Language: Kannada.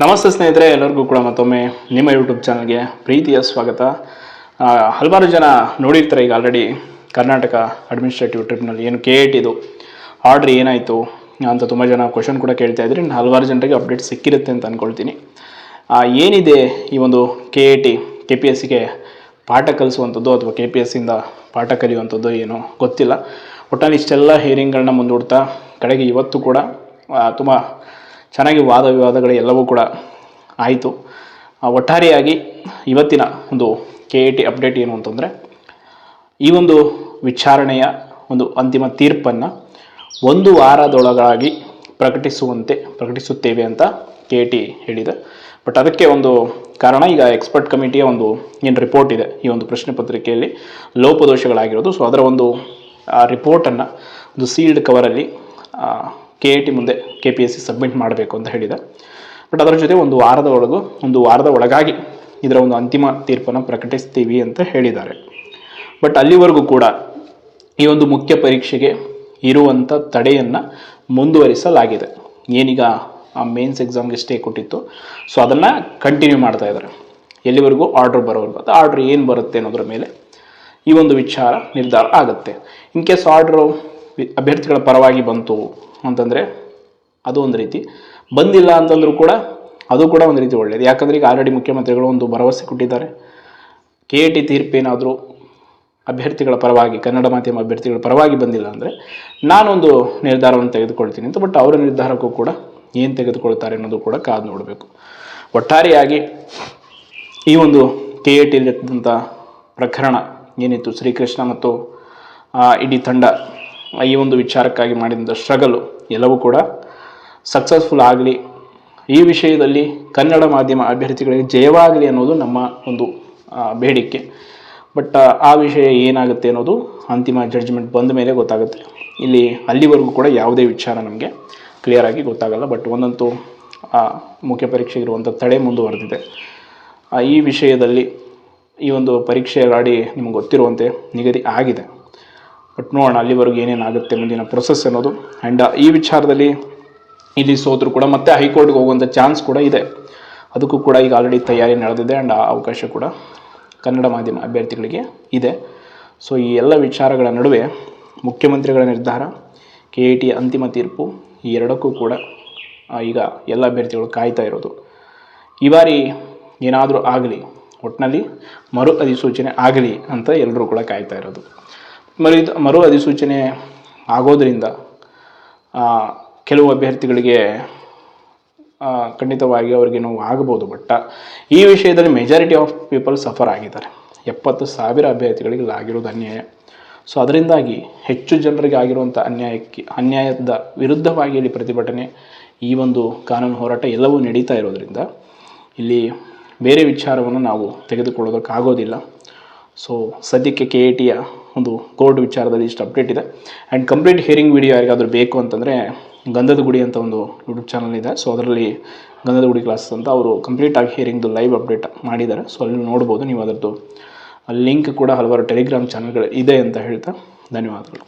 ನಮಸ್ತೆ ಸ್ನೇಹಿತರೆ, ಎಲ್ಲರಿಗೂ ಕೂಡ ಮತ್ತೊಮ್ಮೆ ನಿಮ್ಮ ಯೂಟ್ಯೂಬ್ ಚಾನಲ್ಗೆ ಪ್ರೀತಿಯ ಸ್ವಾಗತ. ಹಲವಾರು ಜನ ನೋಡಿರ್ತಾರೆ ಈಗ ಆಲ್ರೆಡಿ ಕರ್ನಾಟಕ ಅಡ್ಮಿನಿಸ್ಟ್ರೇಟಿವ್ ಟ್ರಿಬ್ಯುನಲ್ ಏನು KAT ಇದು ಆರ್ಡ್ರ್ ಏನಾಯಿತು ಅಂತ ತುಂಬ ಜನ ಕ್ವಶನ್ ಕೂಡ ಕೇಳ್ತಾ ಇದ್ರಿ. ಹಲವಾರು ಜನರಿಗೆ ಅಪ್ಡೇಟ್ ಸಿಕ್ಕಿರುತ್ತೆ ಅಂತ ಅಂದ್ಕೊಳ್ತೀನಿ. ಏನಿದೆ ಈ ಒಂದು KAT KPSCಗೆ ಪಾಠ ಕಲಿಸುವಂಥದ್ದು ಅಥವಾ KPSCಯಿಂದ ಪಾಠ ಕಲಿಯುವಂಥದ್ದು ಏನೋ ಗೊತ್ತಿಲ್ಲ. ಒಟ್ಟಾಗಿ ಇಷ್ಟೆಲ್ಲ ಹಿಯರಿಂಗ್ಗಳನ್ನ ಮುಂದೂಡ್ತಾ ಕಡೆಗೆ ಇವತ್ತು ಕೂಡ ತುಂಬ ಚೆನ್ನಾಗಿ ವಾದ ವಿವಾದಗಳು ಎಲ್ಲವೂ ಕೂಡ ಆಯಿತು. ಒಟ್ಟಾರೆಯಾಗಿ ಇವತ್ತಿನ ಒಂದು KAT ಅಪ್ಡೇಟ್ ಏನು ಅಂತಂದರೆ, ಈ ಒಂದು ವಿಚಾರಣೆಯ ಒಂದು ಅಂತಿಮ ತೀರ್ಪನ್ನು 1 ವಾರದೊಳಗಾಗಿ ಪ್ರಕಟಿಸುತ್ತೇವೆ ಅಂತ KAT ಹೇಳಿದೆ. ಬಟ್ ಅದಕ್ಕೆ ಒಂದು ಕಾರಣ, ಈಗ ಎಕ್ಸ್ಪರ್ಟ್ ಕಮಿಟಿಯ ಒಂದು ಏನು ರಿಪೋರ್ಟ್ ಇದೆ ಈ ಒಂದು ಪ್ರಶ್ನೆ ಪತ್ರಿಕೆಯಲ್ಲಿ ಲೋಪದೋಷಗಳಾಗಿರೋದು. ಸೊ ಅದರ ಒಂದು ರಿಪೋರ್ಟನ್ನು ಒಂದು ಸೀಲ್ಡ್ ಕವರಲ್ಲಿ KAT ಮುಂದೆ KPSC ಸಬ್ಮಿಟ್ ಮಾಡಬೇಕು ಅಂತ ಹೇಳಿದೆ. ಬಟ್ ಅದರ ಜೊತೆ 1 ವಾರದ ಒಳಗಾಗಿ ಇದರ ಒಂದು ಅಂತಿಮ ತೀರ್ಪನ್ನು ಪ್ರಕಟಿಸ್ತೀವಿ ಅಂತ ಹೇಳಿದ್ದಾರೆ. ಬಟ್ ಅಲ್ಲಿವರೆಗೂ ಕೂಡ ಈ ಒಂದು ಮುಖ್ಯ ಪರೀಕ್ಷೆಗೆ ಇರುವಂಥ ತಡೆಯನ್ನು ಮುಂದುವರಿಸಲಾಗಿದೆ. ಏನೀಗ ಆ ಮೇನ್ಸ್ ಎಕ್ಸಾಮ್ಗೆ ಸ್ಟೇ ಕೊಟ್ಟಿತ್ತು, ಸೊ ಅದನ್ನು ಕಂಟಿನ್ಯೂ ಮಾಡ್ತಾ ಇದ್ದಾರೆ ಎಲ್ಲಿವರೆಗೂ ಆರ್ಡ್ರ್ ಬರೋವರೆಗೂ. ಅದು ಆರ್ಡ್ರ್ ಏನು ಬರುತ್ತೆ ಅನ್ನೋದ್ರ ಮೇಲೆ ಈ ಒಂದು ವಿಚಾರ ನಿರ್ಧಾರ ಆಗುತ್ತೆ. ಇನ್ ಕೇಸ್ ಆರ್ಡ್ರು ಅಭ್ಯರ್ಥಿಗಳ ಪರವಾಗಿ ಬಂತು ಅಂತಂದರೆ ಅದು ಒಂದು ರೀತಿ, ಬಂದಿಲ್ಲ ಅಂತಂದ್ರೂ ಕೂಡ ಅದು ಕೂಡ ಒಂದು ರೀತಿ ಒಳ್ಳೆಯದು. ಯಾಕಂದರೆ ಈಗ ಆಲ್ರೆಡಿ ಮುಖ್ಯಮಂತ್ರಿಗಳು ಒಂದು ಭರವಸೆ ಕೊಟ್ಟಿದ್ದಾರೆ, KAT ತೀರ್ಪೇನಾದರೂ ಅಭ್ಯರ್ಥಿಗಳ ಪರವಾಗಿ, ಕನ್ನಡ ಮಾಧ್ಯಮ ಅಭ್ಯರ್ಥಿಗಳ ಪರವಾಗಿ ಬಂದಿಲ್ಲ ಅಂದರೆ ನಾನೊಂದು ನಿರ್ಧಾರವನ್ನು ತೆಗೆದುಕೊಳ್ತೀನಿ ಅಂತ. ಬಟ್ ಅವರ ನಿರ್ಧಾರಕ್ಕೂ ಕೂಡ ಏನು ತೆಗೆದುಕೊಳ್ತಾರೆ ಅನ್ನೋದು ಕೂಡ ಕಾದು ನೋಡಬೇಕು. ಒಟ್ಟಾರೆಯಾಗಿ ಈ ಒಂದು KAT ಇದ್ದಂಥ ಪ್ರಕರಣ ಏನಿತ್ತು, ಶ್ರೀಕೃಷ್ಣ ಮತ್ತು ಇಡೀ ತಂಡ ಈ ಒಂದು ವಿಚಾರಕ್ಕಾಗಿ ಮಾಡಿದಂಥ ಸ್ಟ್ರಗಲು ಎಲ್ಲವೂ ಕೂಡ ಸಕ್ಸಸ್ಫುಲ್ ಆಗಲಿ, ಈ ವಿಷಯದಲ್ಲಿ ಕನ್ನಡ ಮಾಧ್ಯಮ ಅಭ್ಯರ್ಥಿಗಳಿಗೆ ಜಯವಾಗಲಿ ಅನ್ನೋದು ನಮ್ಮ ಒಂದು ಬೇಡಿಕೆ. ಬಟ್ ಆ ವಿಷಯ ಏನಾಗುತ್ತೆ ಅನ್ನೋದು ಅಂತಿಮ ಜಡ್ಜ್ಮೆಂಟ್ ಬಂದ ಮೇಲೆ ಗೊತ್ತಾಗುತ್ತೆ. ಅಲ್ಲಿವರೆಗೂ ಕೂಡ ಯಾವುದೇ ವಿಚಾರ ನಮಗೆ ಕ್ಲಿಯರಾಗಿ ಗೊತ್ತಾಗಲ್ಲ. ಬಟ್ ಒಂದಂತೂ ಮುಖ್ಯ ಪರೀಕ್ಷೆಗಿರುವಂಥ ತಡೆ ಮುಂದುವರೆದಿದೆ. ಈ ವಿಷಯದಲ್ಲಿ ಈ ಒಂದು ಪರೀಕ್ಷೆ ಗಾಡಿ ನಿಮಗೆ ಗೊತ್ತಿರುವಂತೆ ನಿಗದಿ ಆಗಿದೆ. ಬಟ್ ನೋಡೋಣ ಅಲ್ಲಿವರೆಗೂ ಏನೇನಾಗುತ್ತೆ ಮುಂದಿನ ಪ್ರೊಸೆಸ್ ಅನ್ನೋದು. ಆ್ಯಂಡ್ ಈ ವಿಚಾರದಲ್ಲಿ ಇಲ್ಲಿ ಸೋತರು ಕೂಡ ಮತ್ತೆ ಹೈಕೋರ್ಟ್ಗೆ ಹೋಗುವಂಥ ಚಾನ್ಸ್ ಕೂಡ ಇದೆ. ಅದಕ್ಕೂ ಕೂಡ ಈಗ ಆಲ್ರೆಡಿ ತಯಾರಿ ನಡೆದಿದೆ. ಆ್ಯಂಡ್ ಆ ಅವಕಾಶ ಕೂಡ ಕನ್ನಡ ಮಾಧ್ಯಮ ಅಭ್ಯರ್ಥಿಗಳಿಗೆ ಇದೆ. ಸೊ ಈ ಎಲ್ಲ ವಿಚಾರಗಳ ನಡುವೆ ಮುಖ್ಯಮಂತ್ರಿಗಳ ನಿರ್ಧಾರ, KAT ಅಂತಿಮ ತೀರ್ಪು, ಈ ಎರಡಕ್ಕೂ ಕೂಡ ಈಗ ಎಲ್ಲ ಅಭ್ಯರ್ಥಿಗಳು ಕಾಯ್ತಾ ಇರೋದು. ಈ ಬಾರಿ ಏನಾದರೂ ಆಗಲಿ, ಒಟ್ಟಿನಲ್ಲಿ ಮರು ಅಧಿಸೂಚನೆ ಆಗಲಿ ಅಂತ ಎಲ್ಲರೂ ಕೂಡ ಕಾಯ್ತಾ ಇರೋದು. ಮರು ಅಧಿಸೂಚನೆ ಆಗೋದರಿಂದ ಕೆಲವು ಅಭ್ಯರ್ಥಿಗಳಿಗೆ ಖಂಡಿತವಾಗಿ ಅವರಿಗೆ ನೋವು ಆಗ್ಬೋದು. ಬಟ್ ಈ ವಿಷಯದಲ್ಲಿ ಮೆಜಾರಿಟಿ ಆಫ್ ಪೀಪಲ್ ಸಫರ್ ಆಗಿದ್ದಾರೆ. 70,000 ಅಭ್ಯರ್ಥಿಗಳಿಗೆ ಆಗಿರೋದು ಅನ್ಯಾಯ. ಸೊ ಅದರಿಂದಾಗಿ ಹೆಚ್ಚು ಜನರಿಗೆ ಆಗಿರುವಂಥ ಅನ್ಯಾಯದ ವಿರುದ್ಧವಾಗಿ ಇಲ್ಲಿ ಪ್ರತಿಭಟನೆ, ಈ ಒಂದು ಕಾನೂನು ಹೋರಾಟ ಎಲ್ಲವೂ ನಡೀತಾ ಇರೋದರಿಂದ ಇಲ್ಲಿ ಬೇರೆ ವಿಚಾರವನ್ನು ನಾವು ತೆಗೆದುಕೊಳ್ಳೋದಕ್ಕಾಗೋದಿಲ್ಲ. ಸೊ ಸದ್ಯಕ್ಕೆ KATಯ ಒಂದು ಕೋರ್ಟ್ ವಿಚಾರದಲ್ಲಿ ಇಷ್ಟು ಅಪ್ಡೇಟ್ ಇದೆ. ಆ್ಯಂಡ್ ಕಂಪ್ಲೀಟ್ ಹಿಯರಿಂಗ್ ವಿಡಿಯೋ ಯಾರಿಗಾದರೂ ಬೇಕು ಅಂತಂದರೆ ಗಂಧದ ಗುಡಿ ಅಂತ ಒಂದು ಯೂಟ್ಯೂಬ್ ಚಾನಲ್ ಇದೆ. ಸೊ ಅದರಲ್ಲಿ ಗಂಧದ ಗುಡಿ ಕ್ಲಾಸಸ್ ಅಂತ ಅವರು ಕಂಪ್ಲೀಟಾಗಿ ಹಿಯರಿಂಗ್ದು ಲೈವ್ ಅಪ್ಡೇಟ್ ಮಾಡಿದ್ದಾರೆ. ಸೊ ಅಲ್ಲಿ ನೋಡ್ಬೋದು ನೀವು. ಅದರದ್ದು ಲಿಂಕ್ ಕೂಡ ಹಲವಾರು ಟೆಲಿಗ್ರಾಮ್ ಚಾನಲ್ಗಳು ಇದೆ ಅಂತ ಹೇಳ್ತಾ ಧನ್ಯವಾದಗಳು.